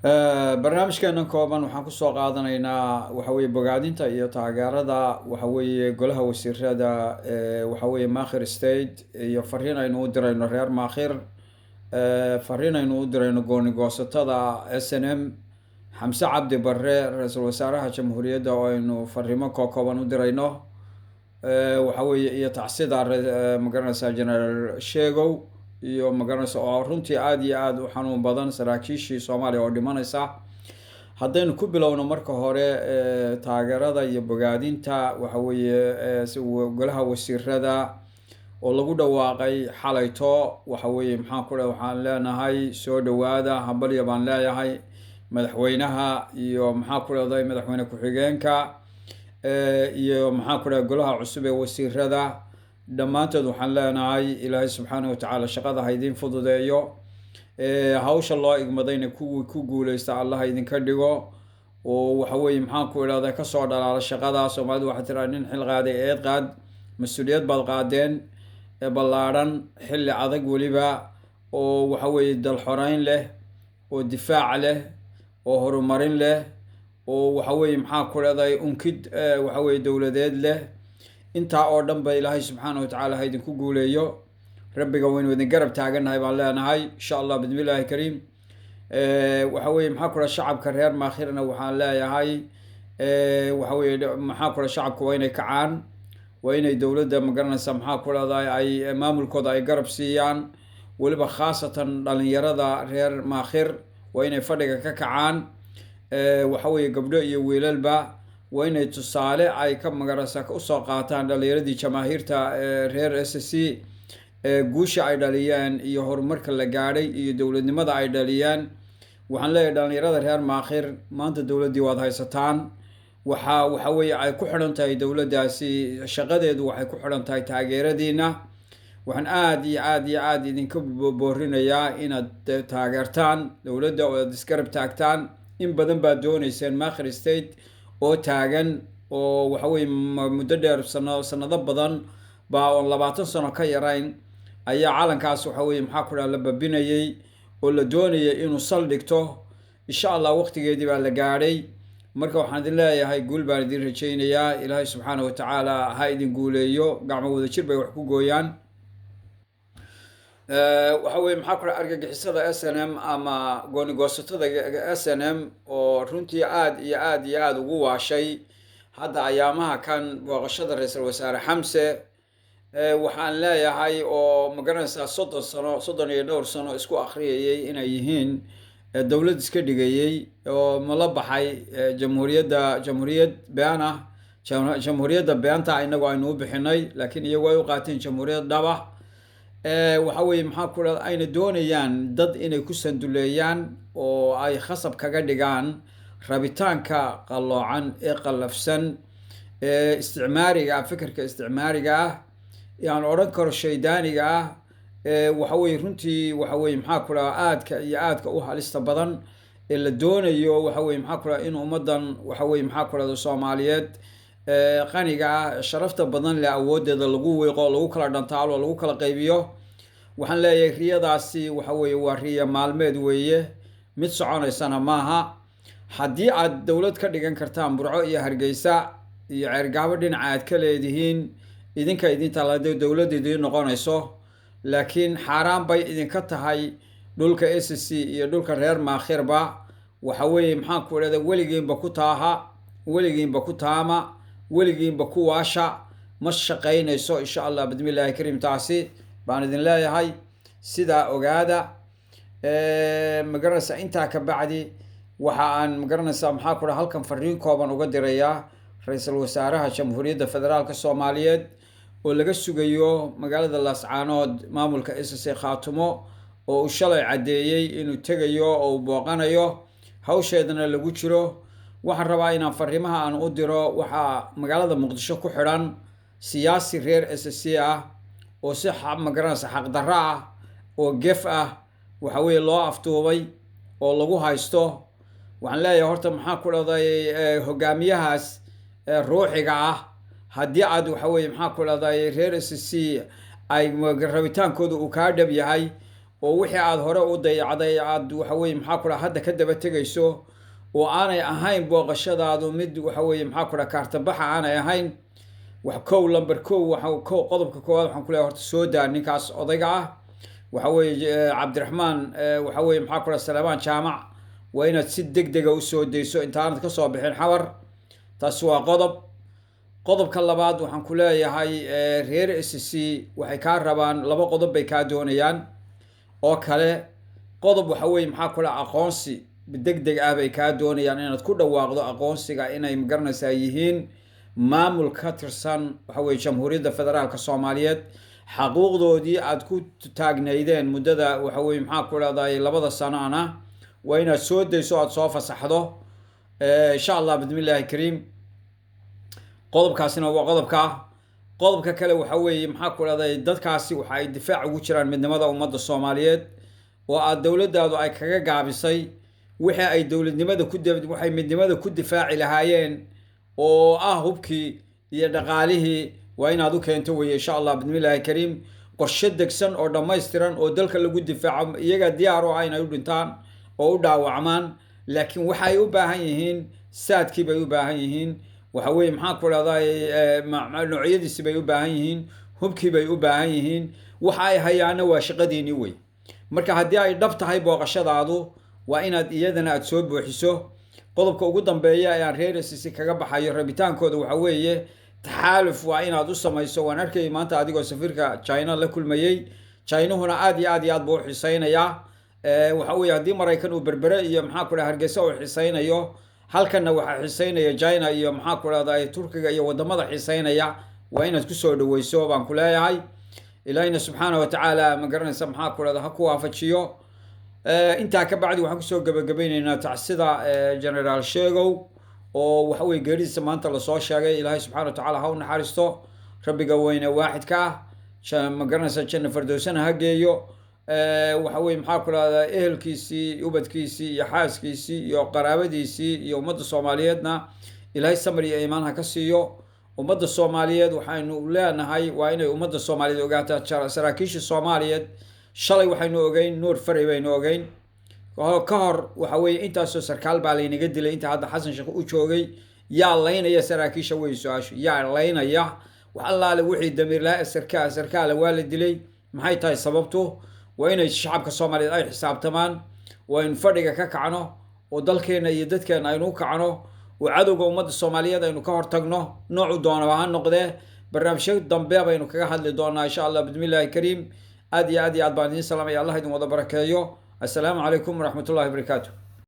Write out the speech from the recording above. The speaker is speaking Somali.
barnaamijkeena kooban waxaan kusoo qaadanaynaa waxaweye bogaadinta iyo taageerada waxaweye golaha wasiirada waxaweye Maakhir State iyo fariin aynu u dirayno reer Maakhir, fariin aynu u dirayno gooni-goosatada SNM Xamse Cabdi Barre ra-iisul wasaaraha jamhuuriyadda oo aynu fariimo kooban u dirayno waxaweye iyo tacsida magaranaysa General Sheegow iyo magaranaysa oo runtii aad iyo aad u xanuun badan saraakiishii Soomaaliya oo dhimanaysa. haddaynu ku bilowno marka hore taageerada iyo bogaadinta waxaweye golaha wasiirada oo lagu dhawaaqay xalayto waxaweye waxaan leenahay soo dhawaada hambalyo baan leeyahay madaxweynaha iyo madaxweyne ku-xigeenka iyo golaha cusub ee wasiirada dhammaantood waxaan leenahay ilaahay subxaanahu watacaala shaqada ha idin fududeeyo, hawsha loo igmadayna kuwii ku guuleysta allah idinka dhigo oo waxaweye kasoo dhalaala shaqada. Soomaalidu waxaa tiraa nin xil qaaday eed qaad, mas-uuliyad baad qaadeen ballaadhan xilli adag weliba oo waxaweye dal xoreyn leh oo difaac leh oo horumarin leh oo waxaweye unkid waxaweye dowladeed leh. intaa oo dhan ba ilaahay subxaanahu watacaala ha idinku guuleeyo, rabbiga waynu idin garab taagannahay baan leenahay insha allah bismillahi kariim. waxaweye shacabka reer Maakhirna waxaan leeyahay waxaweye shacabka waa inay kacaan, waa inay dowladda magaranaysa ay maamulkooda ay garab siiyaan, weliba khaasatan dhalinyarada reer Maakhir waa inay fadhiga ka kacaan. waxaweye gabdho iyo wiilalba waa inay tusaale ay ka magaranaysa usoo qaataan dhalinyaradii jamaahiirta reer SSC guusha ay dhaliyeen iyo horumarka la gaadhay iyo dowladnimada ay dhaliyeen. waxaan leeyahay dhalinyarada reer Maakhir maanta dowladdii waad haysataan, waxaweye ay ku xidhan tahay dowladdaasi, shaqadeedu waxay ku xidhan tahay taageeradiina. waxaan aad iyo aad idinka boorinayaa inaad taageertaan dowladda oo aad isgarab taagtaan. in badan baad dooneyseen Maakhir State oo taagan oo waxaweye muddo dheer sanado badan baa oon 20 sano ka yarayn ayaa calankaas waxaweye la babinayay oo la doonayay inuu saldhigto. insha allah waqtigeedii baa la gaadhay, marka waxaan idin leeyahay guul baan idin rajaynayaa. ilaahay subxaanahu watacaala ha idin guuleeyo, gacmo wada jir bay wax ku gooyaan. waxaweye argagixisada SNM ama gooni-goosatada SNM oo runtii aad iyo aad ugu waashay hadda ayaamaha kan booqashada ra-iisul wasaare Xamse. waxaan leeyahay oo magaranaysaa 30 iyo dhowr sano isku akhriyayay inay yihiin dowlad iska dhigayay oo mala baxay jamhuuriyad been ah, jamhuuriyadda beenta inagu aynu u bixinay, laakiin iyagu ay u qaateen jamhuuriyad dhaba. waxaweye ayna doonayaan dad inay ku sanduleeyaan oo ay khasab kaga dhigaan rabitaanka qalloocan ee qallafsan isticmaariga fikirka isticmaariga ah, yaan odhan karo shaydaaniga ah. waxaweye runtii waxaweye aadka iyo aadka u halista badan ee la doonayo waxaweye in ummadan waxaweye Soomaaliyeed qaniga ah sharafta badan leh awoodeeda lagu weeqo, lagu kala dhantaalo, lagu kala qaybiyo. waxaan leeyahay riyadaasi waxaweye waa riya maalmeed weeye, mid soconaysana maaha. haddii aad dowlad ka dhigan kartaan Burco iyo Hargeysa iyo Ceergaabo dhinaca aad ka leedihiin, idinka idinta dowladda idiin noqonayso, laakiin xaaraan bay idinka tahay dhulka SSC iyo dhulka reer Maakhirba. waxaweye weligiinba ku taaha, weligiinba ku taama, weligiinba ku waasha, ma shaqaynayso insha allah bismillahi kariim. taasi baan idin leeyahay, sidaa ogaada. magaranaysa intaa ka bacdi waxa aan magaranaysa halkan fariin kooban uga dirayaa ra-iisul wasaaraha jamhuuriyadda federaalka Soomaaliyeed oo laga sugayo magaalada Laascaanood maamulka SSC Khaatumo oo uu shalay cadeeyay inuu tegayo oo booqanayo, hawsheedana lagu jiro. waxaan rabaa inaan fariimaha aan u diro waxaa magaalada Muqdisho ku xidhan siyaasi reer SSC ah oo si magaranaysa xaqdarro ah oo gef ah waxaweye loo aftuubay oo lagu haysto. waxaan leeyahay horta hogaamiyahaas ruuxiga ah haddii aad waxaweye reer SSC ay rabitaankooda uu kaa dhab yahay oo wixii aad hore u dayacday aad waxa weeye maxaa ku dhaha hadda ka daba tegayso oo aanay ahayn booqashadaadu mid waxa weeye maxaa ku dhaha kaartabaxa aanay ahayn wax kow lamber kow waxa qodobka koowaad waxaan ku leeyahay horta soo daa ninkaas odayga ah waxa weeye cabdiraxmaan waxa weeye maxaa ku dhaha salaamaan jaamac waa inaad si degdega u soo dayso intaanad ka soo bixin xawar taas waa qodobka labaad waxaan ku leeyahay reer SC waxay kaa rabaan laba qodob bay kaa doonayaan oo kale qodob waxa weeye maxaa ku dhaha aqoonsi degdeg ah bay kaa doonayaan inaad ku dhawaaqdo aqoonsiga inay magaranaysaa yihiin maamul ka tirsan waxa weeye jamhuuriyadda federaalka soomaaliyeed xaquuqdoodii aad ku taagnaydeen muddada waxa weeye maxaa ku dhahday 2 sanoana waa inaad soo dayso aad soo fasaxdo insha allah bismillaahi kariim qodobkaasina waa qodobka kale waxa weeye maxaa ku dhahday dadkaasi waxa ay difaac ugu jiraan midnimada ummadda Soomaaliyeed oo aad dawladdaadu ay kaga gaabisay wixii ay dawladnimada waxay midnimada ku difaaci lahaayeen oo hubkii iyo dhaqaalihii waa inaad u keento weeye insha allah bismillaahi kariim qorshe degsan oo dhammaystiran oo dalka lagu difaaco iyaga diyaar u ah inay u dhintaan oo u dhaawacmaan laakiin waxay u baahan yihiin saadkii bay u baahan yihiin waxa weeye maxaa ku dhahday noocyadiisi bay u baahan yihiin hubkii bay u baahan yihiin waxa ay hayaana waa shaqadiinii wey marka haddii ay dhab tahay booqashadaadu waa inaad iyadana aad soo buuxiso qodobka ugu dambeeya ee aan reer SC kaga baxayo rabitaankooda waxa weeye taxaaluf waa inaad u samayso waan arkay maanta adigoo safiirka China la kulmayay Chinahuna aad iyo aad buu xisaynayaa waxa weeye haddii Maraykan uu berbere iyo maxaa ku dhaha Hargeysa uu xisaynayo halkana waxa xisaynaya China iyo maxaa ku dhahday Turkiga iyo wadamada xisaynaya waa inaad ku soo dhaweyso baan ku leeyahay ilaahina subxaanahu wa ta'ala ma garanaysa maxaa ku dhahday ha ku waafajiyo intaa ka bacdi waxaan kusoo gabagabaynaynaa tacsida General Sheegow oo waxa weeye geeridiisa maanta la soo sheegay ilaahay subxaanahu wa ta'ala ha u naxariisto rabbiga weyne waaxidka ma garanaysa janna firdawsana ha geeyo waxa weeye maxaa ku dhahdaa ehelkiisii ubadkiisii iyo xaaskiisii iyo qaraabadiisii iyo ummadda Soomaaliyeedna ilaahay samir iyo iimaan ha ka siiyo ummadda Soomaaliyeed waxaanu leenahay waa inay ummadda Soomaaliyeed ogaataa saraakiisha Soomaaliyeed shalay waxaynu ogeyn nuur faray baynu ogeyn ka hor waxa weeye intaasoo sarkaal baa laynaga dilay inta hadda xasan sheekh u joogay yaa laynaya saraakiisha way su-aashu yaa laynaya wax allaale wixii damiir lahaa sarkaala waa la dilay maxay tahay sababtu waa inay shacabka Soomaaliyeed ay xisaabtamaan waa in fadhiga ka kacno oo dalkeena iyo dadkeena aynu kacno oo cadowga ummadda Soomaaliyeed aynu ka hortagno noocu doonaba ha noqdee barnaamijyo dambe baynu kaga hadli doonaa insha allah bismillaahi kariim aad iyo aad baan idin salaamay allah idin wada barakeeyo assalaamu calaykum waraxmatullaahi wabarakaatuh